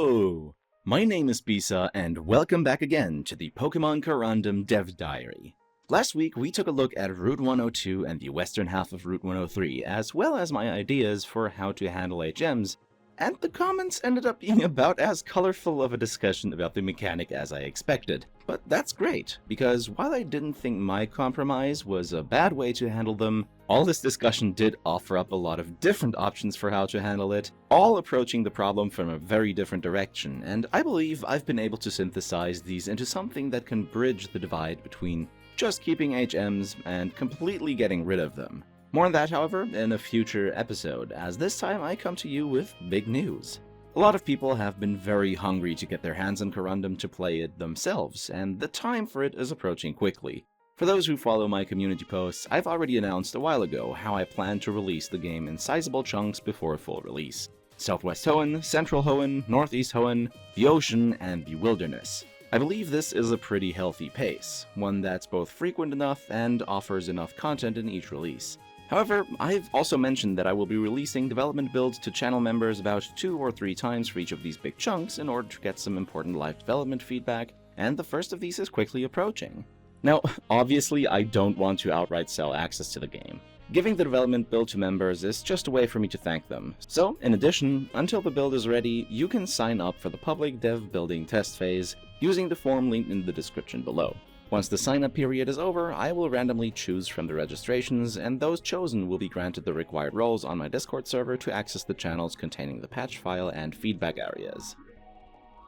Hello! My name is Bisa, and welcome back again to the Pokémon Corundum Dev Diary. Last week, we took a look at Route 102 and the western half of Route 103, as well as my ideas for how to handle HMs, and the comments ended up being about as colorful of a discussion about the mechanic as I expected. But that's great, because while I didn't think my compromise was a bad way to handle them, all this discussion did offer up a lot of different options for how to handle it, all approaching the problem from a very different direction, and I believe I've been able to synthesize these into something that can bridge the divide between just keeping HMs and completely getting rid of them. More on that, however, in a future episode, as this time I come to you with big news. A lot of people have been very hungry to get their hands on Corundum to play it themselves, and the time for it is approaching quickly. For those who follow my community posts, I've already announced a while ago how I plan to release the game in sizable chunks before full release. Southwest Hoenn, Central Hoenn, Northeast Hoenn, the Ocean, and the Wilderness. I believe this is a pretty healthy pace, one that's both frequent enough and offers enough content in each release. However, I've also mentioned that I will be releasing development builds to channel members about 2 or 3 times for each of these big chunks in order to get some important live development feedback, and the first of these is quickly approaching. Now, obviously I don't want to outright sell access to the game. Giving the development build to members is just a way for me to thank them. So, in addition, until the build is ready, you can sign up for the public dev building test phase using the form linked in the description below. Once the sign-up period is over, I will randomly choose from the registrations, and those chosen will be granted the required roles on my Discord server to access the channels containing the patch file and feedback areas.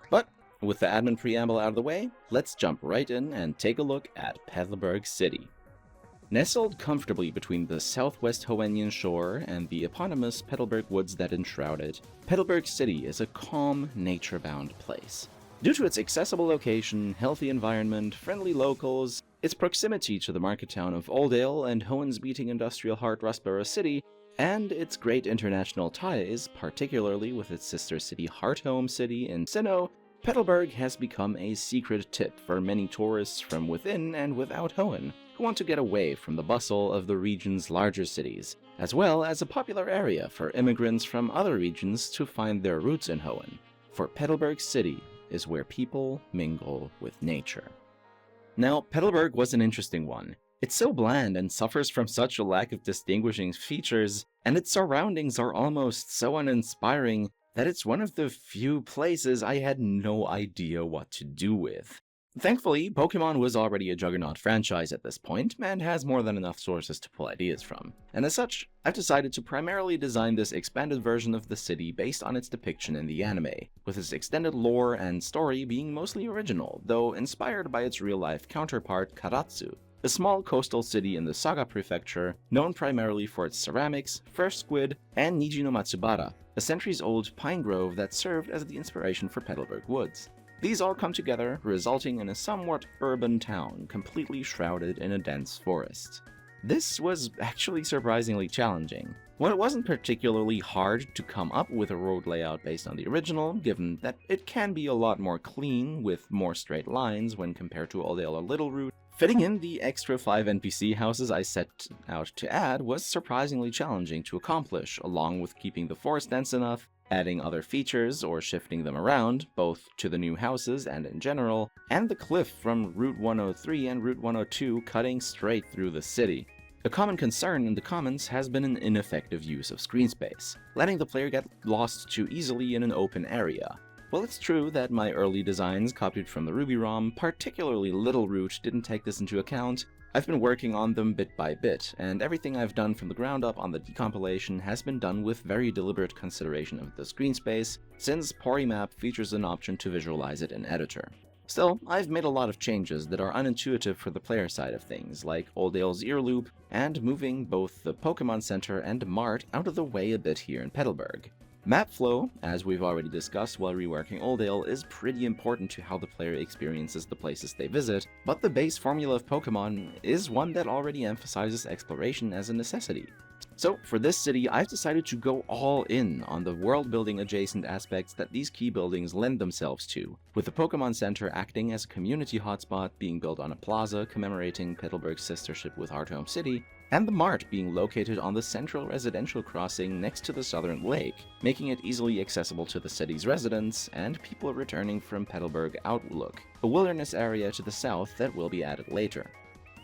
But, with the admin preamble out of the way, let's jump right in and take a look at Petalburg City. Nestled comfortably between the southwest Hoennian shore and the eponymous Petalburg woods that enshroud it, Petalburg City is a calm, nature-bound place. Due to its accessible location, healthy environment, friendly locals, its proximity to the market town of Oldale and Hoenn's beating industrial heart Rustboro City, and its great international ties, particularly with its sister city Hearthome City in Missingno, Petalburg has become a secret tip for many tourists from within and without Hoenn who want to get away from the bustle of the region's larger cities, as well as a popular area for immigrants from other regions to find their roots in Hoenn. For Petalburg City is where people mingle with nature. Now, Petalburg was an interesting one. It's so bland and suffers from such a lack of distinguishing features, and its surroundings are almost so uninspiring that it's one of the few places I had no idea what to do with. Thankfully, Pokémon was already a juggernaut franchise at this point, and has more than enough sources to pull ideas from. And as such, I've decided to primarily design this expanded version of the city based on its depiction in the anime, with its extended lore and story being mostly original, though inspired by its real-life counterpart, Karatsu, a small coastal city in the Saga Prefecture, known primarily for its ceramics, first squid, and Niji no Matsubara, a centuries-old pine grove that served as the inspiration for Petalburg Woods. These all come together, resulting in a somewhat urban town, completely shrouded in a dense forest. This was actually surprisingly challenging. While it wasn't particularly hard to come up with a road layout based on the original, given that it can be a lot more clean with more straight lines when compared to Oldale or Little Route, fitting in the extra 5 NPC houses I set out to add was surprisingly challenging to accomplish, along with keeping the forest dense enough, adding other features or shifting them around, both to the new houses and in general, and the cliff from Route 103 and Route 102 cutting straight through the city. A common concern in the comments has been an ineffective use of screen space, letting the player get lost too easily in an open area. While it's true that my early designs copied from the Ruby ROM, particularly Little Route, didn't take this into account, I've been working on them bit by bit, and everything I've done from the ground up on the decompilation has been done with very deliberate consideration of the screen space, since Porimap features an option to visualize it in Editor. Still, I've made a lot of changes that are unintuitive for the player side of things, like Oldale's ear loop, and moving both the Pokemon Center and Mart out of the way a bit here in Petalburg. Map flow, as we've already discussed while reworking Oldale, is pretty important to how the player experiences the places they visit, but the base formula of Pokemon is one that already emphasizes exploration as a necessity. So for this city, I've decided to go all in on the world-building adjacent aspects that these key buildings lend themselves to, with the Pokemon Center acting as a community hotspot being built on a plaza commemorating Petalburg's sistership with Hearthome City, and the mart being located on the central residential crossing next to the southern lake, making it easily accessible to the city's residents and people returning from Petalburg Outlook, a wilderness area to the south that will be added later.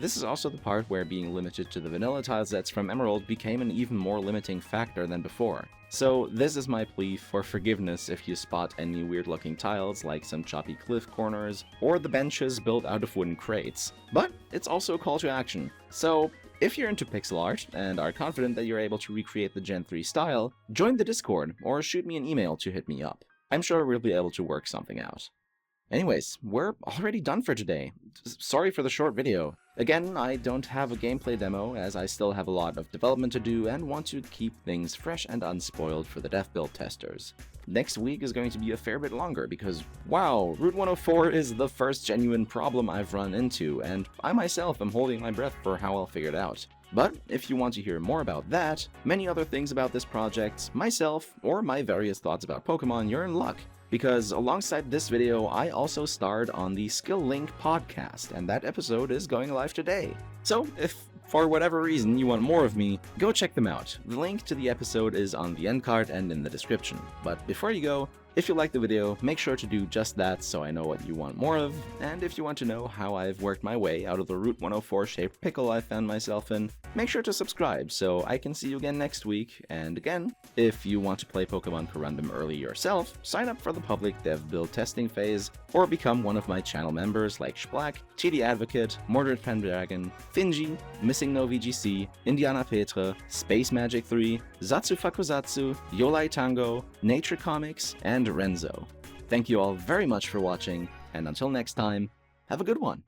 This is also the part where being limited to the vanilla tile sets from Emerald became an even more limiting factor than before. So this is my plea for forgiveness if you spot any weird looking tiles like some choppy cliff corners or the benches built out of wooden crates. But it's also a call to action. So if you're into pixel art and are confident that you're able to recreate the Gen 3 style, join the Discord or shoot me an email to hit me up. I'm sure we'll be able to work something out. Anyways, we're already done for today. Sorry for the short video. Again, I don't have a gameplay demo as I still have a lot of development to do and want to keep things fresh and unspoiled for the dev build testers. Next week is going to be a fair bit longer because, wow, Route 104 is the first genuine problem I've run into, and I myself am holding my breath for how I'll figure it out. But if you want to hear more about that, many other things about this project, myself, or my various thoughts about Pokemon, you're in luck. Because alongside this video, I also starred on the Skill Link podcast, and that episode is going live today. So if for whatever reason you want more of me, go check them out. The link to the episode is on the end card and in the description. But before you go, if you like the video, make sure to do just that so I know what you want more of, and if you want to know how I've worked my way out of the Route 104 shaped pickle I found myself in, make sure to subscribe so I can see you again next week, and again, if you want to play Pokemon Corundum early yourself, sign up for the public dev build testing phase, or become one of my channel members like Splack, TD Advocate, Mordred Pendragon, Finji, Missingno VGC, Indiana Petra, Space Magic 3, Zatsu Fakuzatsu, Yolai Tango, Nature Comics, and Renzo. Thank you all very much for watching, and until next time, have a good one!